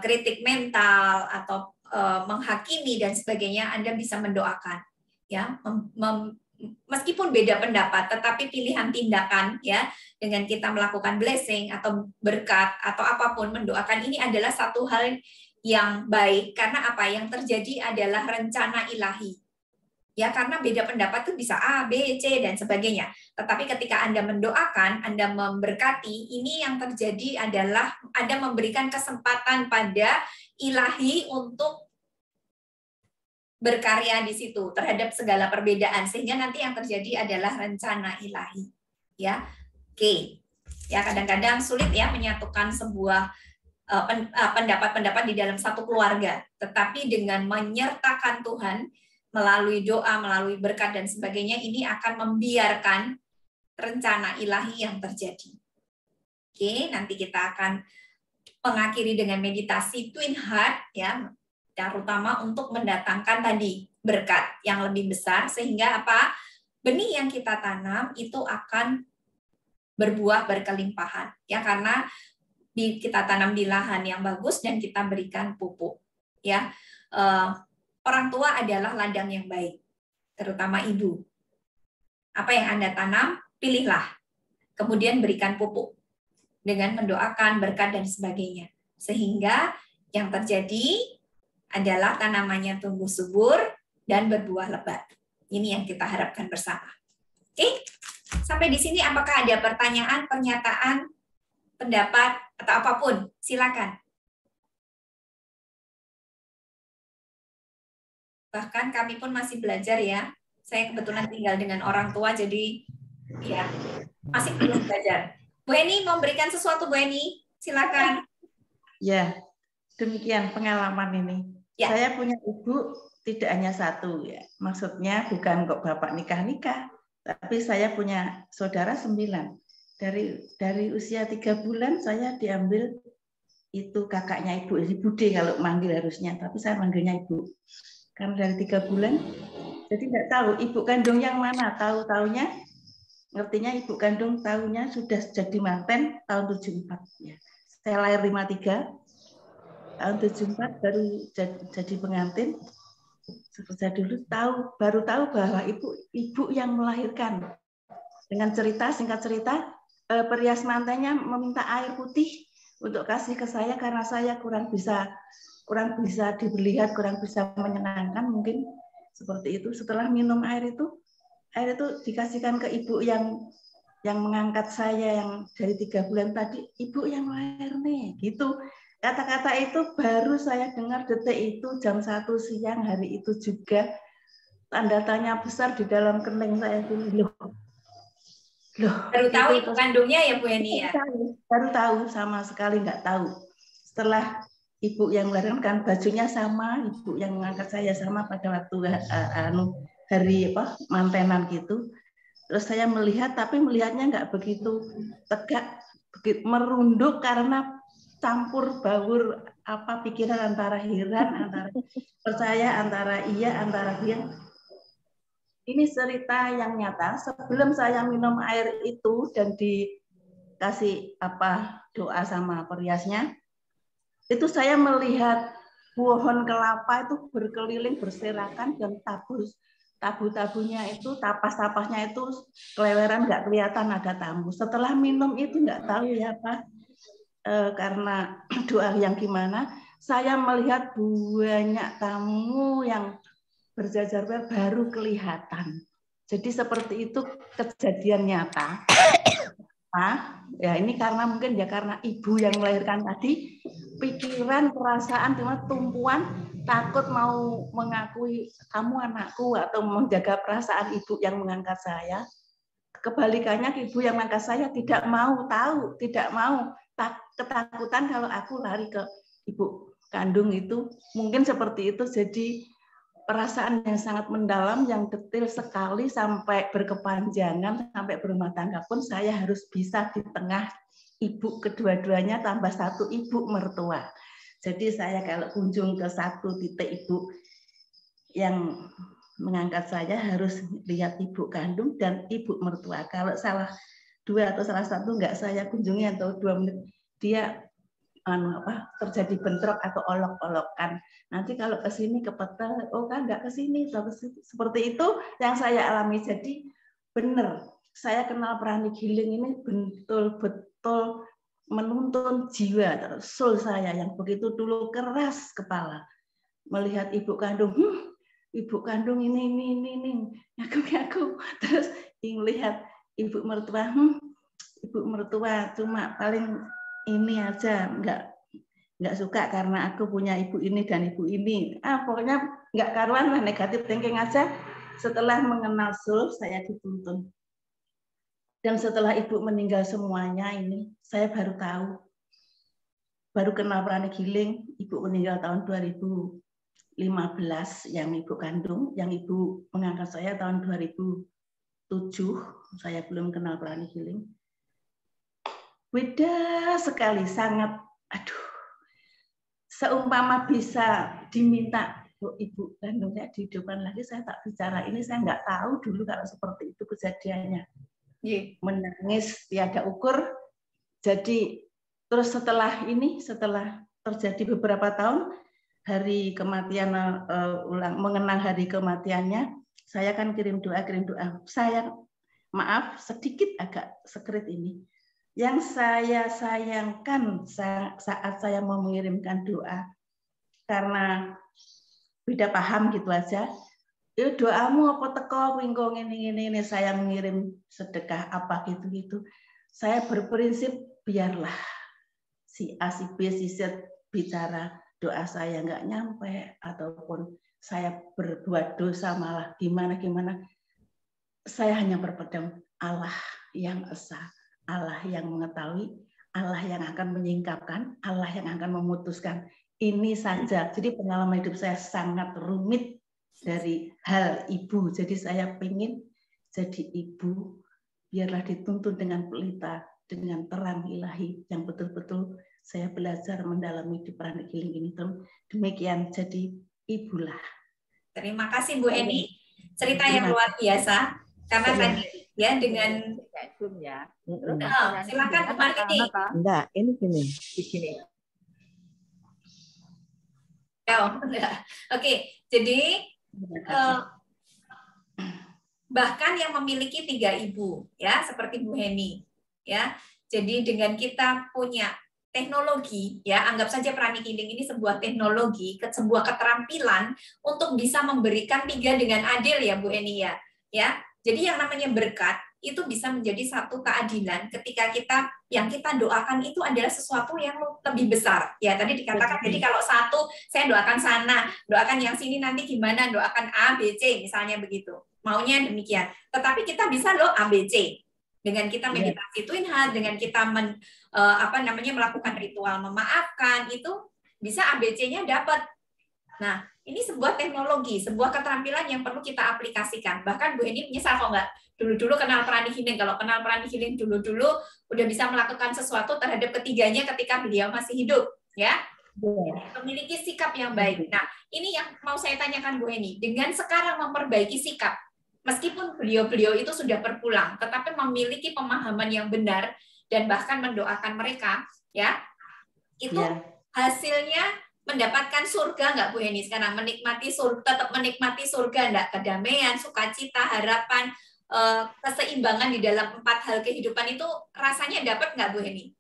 kritik mental atau menghakimi dan sebagainya, Anda bisa mendoakan, ya, meskipun beda pendapat, tetapi pilihan tindakan, ya, dengan kita melakukan blessing atau berkat atau apapun, mendoakan ini adalah satu hal yang baik, karena apa yang terjadi adalah rencana ilahi. Ya, karena beda pendapat itu bisa A, B, C, dan sebagainya. Tetapi ketika Anda mendoakan, Anda memberkati, ini yang terjadi adalah Anda memberikan kesempatan pada ilahi untuk berkarya di situ terhadap segala perbedaan, sehingga nanti yang terjadi adalah rencana ilahi. Ya, oke. Ya, kadang-kadang sulit ya menyatukan sebuah pendapat-pendapat di dalam satu keluarga, tetapi dengan menyertakan Tuhan melalui doa, melalui berkat dan sebagainya, ini akan membiarkan rencana ilahi yang terjadi. Oke, nanti kita akan mengakhiri dengan meditasi Twin Heart ya, terutama untuk mendatangkan tadi berkat yang lebih besar, sehingga apa? Benih yang kita tanam itu akan berbuah berkelimpahan ya, karena kita tanam di lahan yang bagus dan kita berikan pupuk ya. Orang tua adalah ladang yang baik, terutama ibu. Apa yang Anda tanam, pilihlah, kemudian berikan pupuk dengan mendoakan berkat dan sebagainya, sehingga yang terjadi adalah tanamannya tumbuh subur dan berbuah lebat. Ini yang kita harapkan bersama. Oke, sampai di sini apakah ada pertanyaan, pernyataan, pendapat, atau apapun? Silakan. Bahkan kami pun masih belajar ya. Saya kebetulan tinggal dengan orang tua, jadi ya masih perlu belajar. Bu Eni mau berikan sesuatu, Bu Eni? Silakan. Ya, demikian pengalaman ini. Ya. Saya punya ibu tidak hanya satu ya. Maksudnya bukan kok bapak nikah-nikah, tapi saya punya saudara 9. Dari usia 3 bulan saya diambil itu kakaknya ibu, ini Bude kalau manggil harusnya, tapi saya manggilnya ibu. Karena dari 3 bulan, jadi nggak tahu ibu kandung yang mana. Tahu-taunya, ngertinya ibu kandung tahunya sudah jadi manten tahun 74 ya. Saya lahir 53. Tahun 74 baru jadi pengantin. Saya dulu baru tahu bahwa ibu yang melahirkan. Dengan singkat cerita, perias mantannya meminta air putih untuk kasih ke saya karena saya kurang bisa dilihat, kurang bisa menyenangkan mungkin seperti itu. Setelah minum air itu dikasihkan ke ibu yang mengangkat saya yang dari 3 bulan tadi, ibu yang lahir nih, gitu. Kata-kata itu baru saya dengar detik itu jam 1 siang hari itu juga. Tanda tanya besar di dalam kening saya itu. Loh, baru tahu ibu kandungnya ya Bu Eni ya? Baru tahu, sama sekali nggak tahu. Setelah ibu yang melahirkan, bajunya sama, ibu yang mengangkat saya sama pada waktu hari mantenan gitu. Terus saya melihat, tapi melihatnya nggak begitu tegak, merunduk karena campur baur pikiran antara heran, antara percaya, antara iya, antara dia. Ini cerita yang nyata. Sebelum saya minum air itu dan dikasih doa sama periasnya, itu saya melihat pohon kelapa itu berkeliling berserakan dan tabu-tabunya itu, tapas-tapasnya itu keleweran, nggak kelihatan ada tamu. Setelah minum itu nggak tahu ya Pak, karena doa yang gimana, saya melihat banyak tamu yang berjajar baru kelihatan. Jadi seperti itu kejadian nyata. Ya ini karena mungkin ya karena ibu yang melahirkan tadi, pikiran, perasaan, tumpuan takut mau mengakui kamu anakku atau menjaga perasaan ibu yang mengangkat saya. Kebalikannya ibu yang mengangkat saya tidak mau tahu, tidak mau, ketakutan kalau aku lari ke ibu kandung itu. Mungkin seperti itu, jadi perasaan yang sangat mendalam, yang detail sekali sampai berkepanjangan, sampai berumah tangga pun saya harus bisa di tengah ibu kedua-duanya tambah 1 ibu mertua. Jadi saya kalau kunjung ke 1 titik ibu yang mengangkat saya harus lihat ibu kandung dan ibu mertua. Kalau salah 2 atau salah 1 nggak saya kunjungi atau 2 menit dia terjadi bentrok atau olok-olokan. Nanti kalau ke sini kepetel, oh kan nggak ke sini, seperti itu yang saya alami. Jadi benar, saya kenal pranic healing ini betul-betul menuntun jiwa, soul saya yang begitu dulu keras kepala melihat ibu kandung ini ngaku terus lihat ibu mertua cuma paling ini aja, nggak suka karena aku punya ibu ini dan ibu ini. Pokoknya nggak karuan lah, negatif thinking aja. Setelah mengenal soul, saya dituntun. Dan setelah ibu meninggal semuanya ini, saya baru tahu. Baru kenal pranic healing, ibu meninggal tahun 2015 yang ibu kandung, yang ibu mengangkat saya tahun 2007, saya belum kenal pranic healing. Beda sekali, sangat, aduh, seumpama bisa diminta, ibu kandung saya dihidupkan lagi, saya tak bicara. Ini saya nggak tahu dulu kalau seperti itu kejadiannya. Menangis tiada ukur. Jadi terus setelah ini, setelah terjadi beberapa tahun, hari kematian, mengenang hari kematiannya, saya kan kirim doa. Saya, maaf, sedikit agak sekrit ini. Yang saya sayangkan saat saya mau mengirimkan doa, karena beda paham gitu aja, doamu apa teko wingko ini saya mengirim sedekah apa gitu. Saya berprinsip biarlah si A, si B, si Z bicara, doa saya nggak nyampe ataupun saya berbuat dosa malah gimana. Saya hanya berpegang Allah yang esa, Allah yang mengetahui, Allah yang akan menyingkapkan, Allah yang akan memutuskan. Ini saja. Jadi pengalaman hidup saya sangat rumit dari hal ibu. Jadi saya ingin jadi ibu, biarlah dituntun dengan pelita, dengan terang ilahi yang betul-betul saya belajar mendalami di pranic healing ini. Demikian, jadi ibulah. Terima kasih Bu Heni, cerita yang luar biasa. Karena tadi ya dengan silakan Bu Martini. Enggak, ini gini. Oke, jadi bahkan yang memiliki 3 ibu ya seperti Bu Heni ya. Jadi dengan kita punya teknologi ya, anggap saja pranic healing ini sebuah teknologi, sebuah keterampilan untuk bisa memberikan 3 dengan adil ya Bu Heni ya. Ya. Jadi yang namanya berkat itu bisa menjadi satu keadilan ketika yang kita doakan itu adalah sesuatu yang lebih besar. Ya, tadi dikatakan, jadi kalau satu, saya doakan sana, doakan yang sini nanti gimana, doakan A, B, C, misalnya begitu. Maunya demikian. Tetapi kita bisa loh A, B, C. Dengan kita meditasi twin heart, dengan kita melakukan ritual memaafkan, itu bisa A, B, C-nya dapat. Nah, ini sebuah teknologi, sebuah keterampilan yang perlu kita aplikasikan. Bahkan Bu Heni menyesal kok nggak dulu-dulu kenal pranic healing. Kalau kenal pranic healing dulu-dulu udah bisa melakukan sesuatu terhadap ketiganya ketika beliau masih hidup, ya. Memiliki sikap yang baik. Nah, ini yang mau saya tanyakan Bu Heni. Dengan sekarang memperbaiki sikap, meskipun beliau-beliau itu sudah berpulang, tetapi memiliki pemahaman yang benar dan bahkan mendoakan mereka, ya, itu hasilnya mendapatkan surga nggak Bu Heni sekarang? Menikmati surga, tetap menikmati surga nggak? Kedamaian, sukacita, harapan, keseimbangan di dalam 4 hal kehidupan itu rasanya dapat nggak Bu Heni?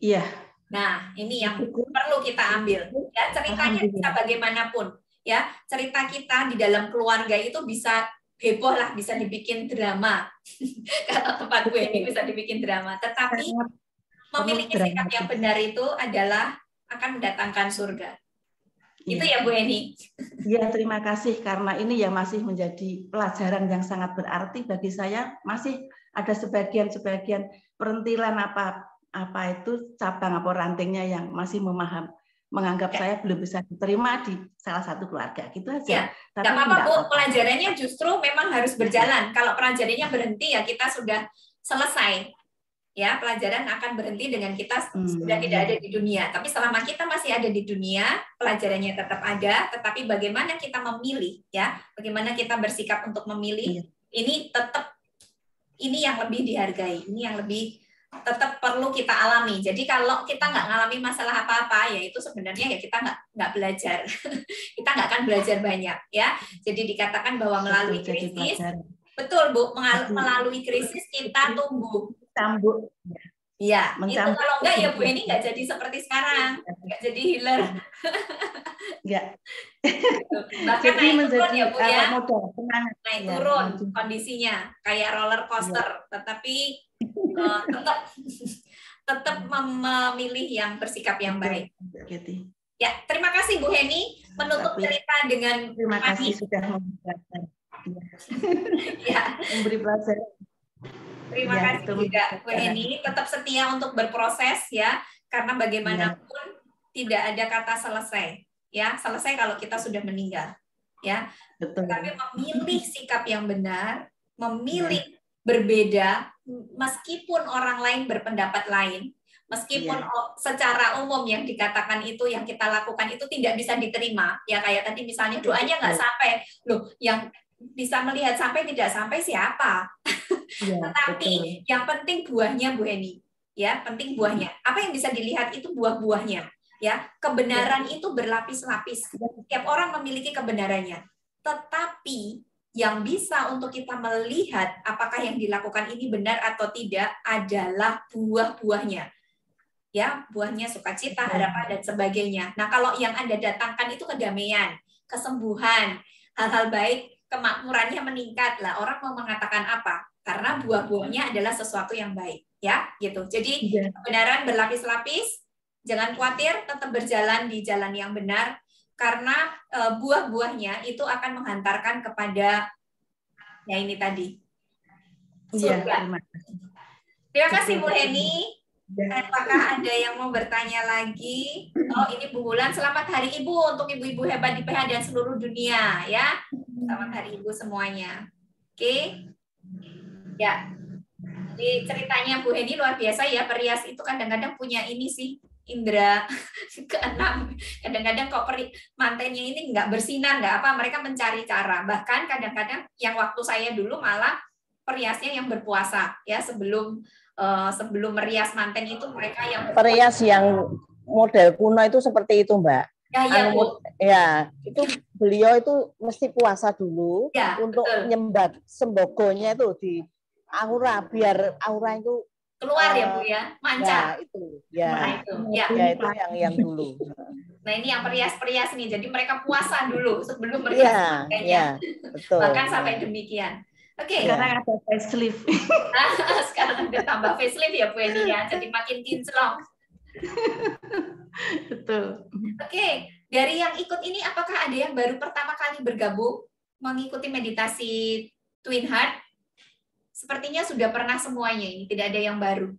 Iya. Nah, ini yang perlu kita ambil. Ya, ceritanya bisa bagaimanapun. Ya, cerita kita di dalam keluarga itu bisa heboh lah, bisa dibikin drama. Kata tempat Bu Heni bisa dibikin drama. Tetapi memiliki sikap yang benar itu adalah akan mendatangkan surga. Itu ya Bu Heni. Ya, terima kasih karena ini yang masih menjadi pelajaran yang sangat berarti bagi saya. Masih ada sebagian perintilan apa itu cabang apa rantingnya yang masih menganggap saya belum bisa diterima di salah satu keluarga. Gitu aja. Tidak apa-apa Bu, pelajarannya justru memang harus berjalan. Kalau pelajarannya berhenti ya kita sudah selesai. Ya, pelajaran akan berhenti dengan kita sudah tidak ada di dunia. Tapi selama kita masih ada di dunia, pelajarannya tetap ada. Tetapi bagaimana kita memilih, ya, bagaimana kita bersikap untuk memilih, ini tetap yang lebih dihargai, ini yang lebih tetap perlu kita alami. Jadi kalau kita nggak ngalami masalah apa-apa, ya itu sebenarnya ya kita nggak belajar, kita nggak akan belajar banyak, ya. Jadi dikatakan bahwa melalui krisis, betul Bu, melalui krisis kita tumbuh. Cambuk. Iya, itu kalau enggak ya Bu Heni nggak jadi seperti sekarang, nggak jadi healer. Enggak. Bahkan naik turun ya Bu ya, naik turun kondisinya kayak roller coaster, tetapi tetap tetap memilih yang bersikap yang baik. Gitu. Ya, terima kasih Bu Heni menutup cerita dengan terima kasih manis. sudah memberikan Ya. memberi pelajaran. Terima kasih juga Bu Heni, tetap setia untuk berproses ya, karena bagaimanapun tidak ada kata selesai. Ya, selesai kalau kita sudah meninggal. Ya. Betul. Tapi memilih sikap yang benar, memilih berbeda meskipun orang lain berpendapat lain. Meskipun secara umum yang dikatakan itu yang kita lakukan itu tidak bisa diterima, ya kayak tadi misalnya doanya nggak sampai, loh yang bisa melihat sampai tidak sampai siapa? Tetapi yang penting buahnya Bu Heni, ya penting buahnya. Apa yang bisa dilihat itu buah-buahnya, ya kebenaran itu berlapis-lapis. Setiap orang memiliki kebenarannya, tetapi yang bisa untuk kita melihat apakah yang dilakukan ini benar atau tidak adalah buah-buahnya. Ya, buahnya sukacita, harapan, dan sebagainya. Nah, kalau yang Anda datangkan itu kedamaian, kesembuhan, hal-hal baik, kemakmurannya meningkat lah. Orang mau mengatakan apa? Karena buah-buahnya adalah sesuatu yang baik, ya, gitu. Jadi kebenaran berlapis-lapis. Jangan khawatir, tetap berjalan di jalan yang benar, karena buah-buahnya itu akan menghantarkan kepada ya ini tadi. Surga. Terima kasih Bu Heni. Apakah ada yang mau bertanya lagi? Oh, ini Bu Wulan. Selamat Hari Ibu untuk ibu-ibu hebat di PH dan seluruh dunia, ya. Selamat Hari Ibu semuanya. Oke. Ya. Jadi ceritanya Bu Heni luar biasa ya. Perias itu kadang-kadang punya ini sih, indera keenam. Kadang-kadang kok mantennya ini nggak bersinar, nggak apa. Mereka mencari cara. Bahkan kadang-kadang yang waktu saya dulu malah periasnya yang berpuasa, ya sebelum merias manten itu mereka yang perias yang model kuno itu seperti itu Mbak. Ya, itu beliau itu mesti puasa dulu ya, untuk nyembat sembogonya itu di aura biar aura itu keluar ya Bu ya, mancar. Ya, itu. Ya. Nah, itu. Ya. Ya itu yang dulu. Nah, ini yang perias-perias nih. Jadi mereka puasa dulu sebelum merias mantennya. Betul. Bahkan sampai demikian. Oke. Sekarang ada facelift. Sekarang ada tambah facelift ya Bu Eni ya, jadi makin kinclong. Betul. Oke, dari yang ikut ini apakah ada yang baru pertama kali bergabung mengikuti meditasi Twin Heart? Sepertinya sudah pernah semuanya ini, tidak ada yang baru.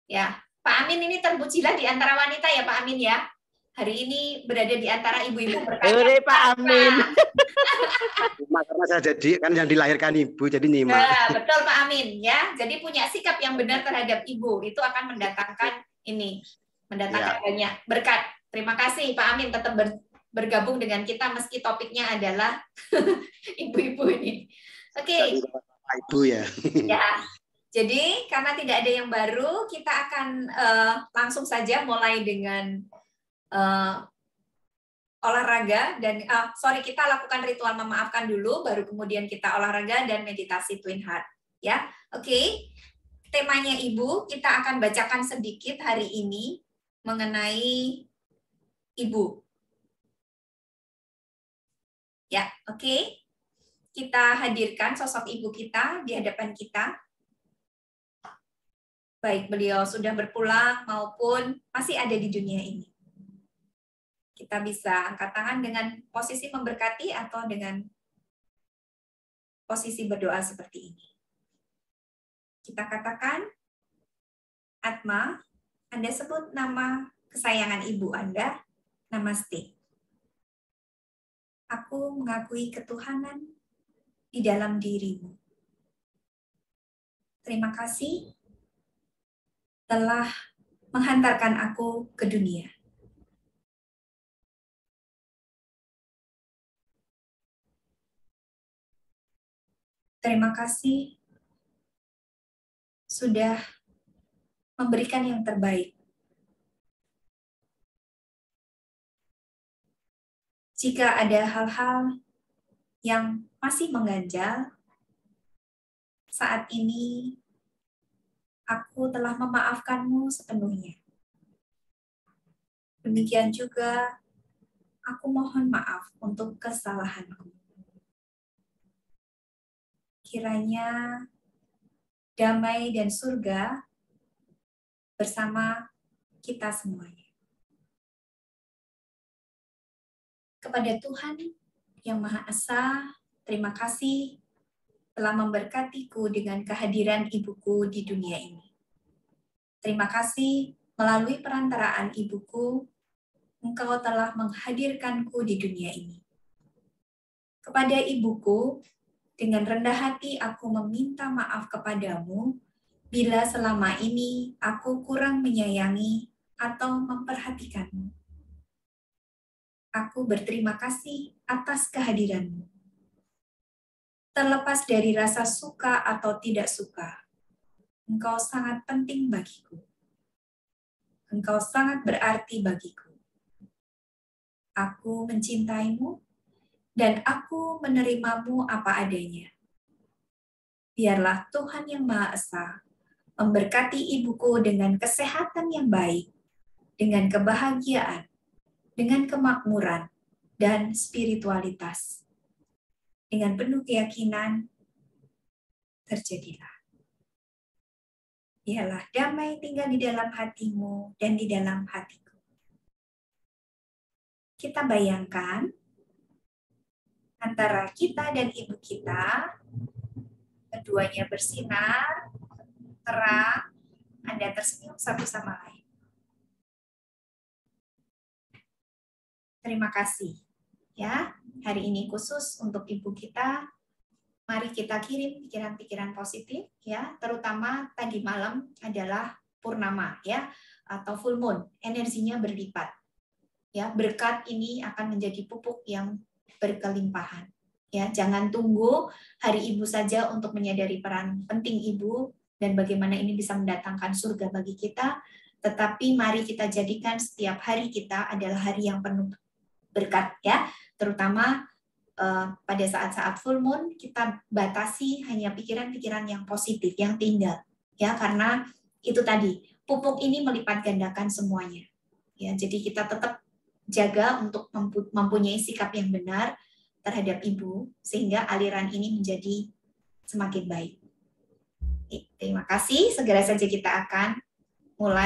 Ya, Pak Amin ini terpujilah di antara wanita ya Pak Amin ya. Hari ini berada di antara ibu-ibu bertanya. Pak Amin. Karena saya jadi kan yang dilahirkan ibu, jadi nyimak. Nah, betul Pak Amin ya. Jadi punya sikap yang benar terhadap ibu itu akan mendatangkan ini, mendatangkan banyak berkat. Terima kasih Pak Amin tetap bergabung dengan kita meski topiknya adalah ibu-ibu ini. Oke. Ibu ya. Ya. Jadi karena tidak ada yang baru, kita akan langsung saja mulai dengan olahraga dan kita lakukan ritual memaafkan dulu, baru kemudian kita olahraga dan meditasi Twin Heart. Ya, oke. Temanya Ibu, kita akan bacakan sedikit hari ini mengenai Ibu. Ya, oke. Kita hadirkan sosok Ibu kita di hadapan kita. Baik beliau sudah berpulang maupun masih ada di dunia ini. Kita bisa angkat tangan dengan posisi memberkati atau dengan posisi berdoa seperti ini. Kita katakan, Atma, Anda sebut nama kesayangan ibu Anda, Namaste. Aku mengakui ketuhanan di dalam dirimu. Terima kasih telah menghantarkan aku ke dunia. Terima kasih sudah memberikan yang terbaik. Jika ada hal-hal yang masih mengganjal, saat ini aku telah memaafkanmu sepenuhnya. Demikian juga, aku mohon maaf untuk kesalahanku. Kiranya damai dan surga bersama kita semuanya. Kepada Tuhan yang Maha Esa, terima kasih telah memberkatiku dengan kehadiran ibuku di dunia ini. Terima kasih melalui perantaraan ibuku, Engkau telah menghadirkanku di dunia ini. Kepada ibuku, dengan rendah hati aku meminta maaf kepadamu bila selama ini aku kurang menyayangi atau memperhatikanmu. Aku berterima kasih atas kehadiranmu. Terlepas dari rasa suka atau tidak suka, Engkau sangat penting bagiku. Engkau sangat berarti bagiku. Aku mencintaimu dan aku menerimamu apa adanya. Biarlah Tuhan yang Maha Esa memberkati ibuku dengan kesehatan yang baik, dengan kebahagiaan, dengan kemakmuran, dan spiritualitas. Dengan penuh keyakinan, terjadilah. Biarlah damai tinggal di dalam hatimu dan di dalam hatiku. Kita bayangkan antara kita dan ibu kita, keduanya bersinar, terang, Anda tersenyum satu sama lain. Terima kasih. Ya, hari ini khusus untuk ibu kita. Mari kita kirim pikiran-pikiran positif, ya, terutama tadi malam adalah purnama, ya, atau full moon, energinya berlipat. Ya, berkat ini akan menjadi pupuk yang berkelimpahan. Ya, jangan tunggu hari ibu saja untuk menyadari peran penting ibu dan bagaimana ini bisa mendatangkan surga bagi kita, tetapi mari kita jadikan setiap hari kita adalah hari yang penuh berkat, ya, terutama pada saat-saat full moon kita batasi hanya pikiran-pikiran yang positif yang tinggal, ya, karena itu tadi pupuk ini melipat gandakan semuanya, ya, jadi kita tetap jaga untuk mempunyai sikap yang benar terhadap ibu sehingga aliran ini menjadi semakin baik. Terima kasih, segera saja kita akan mulai.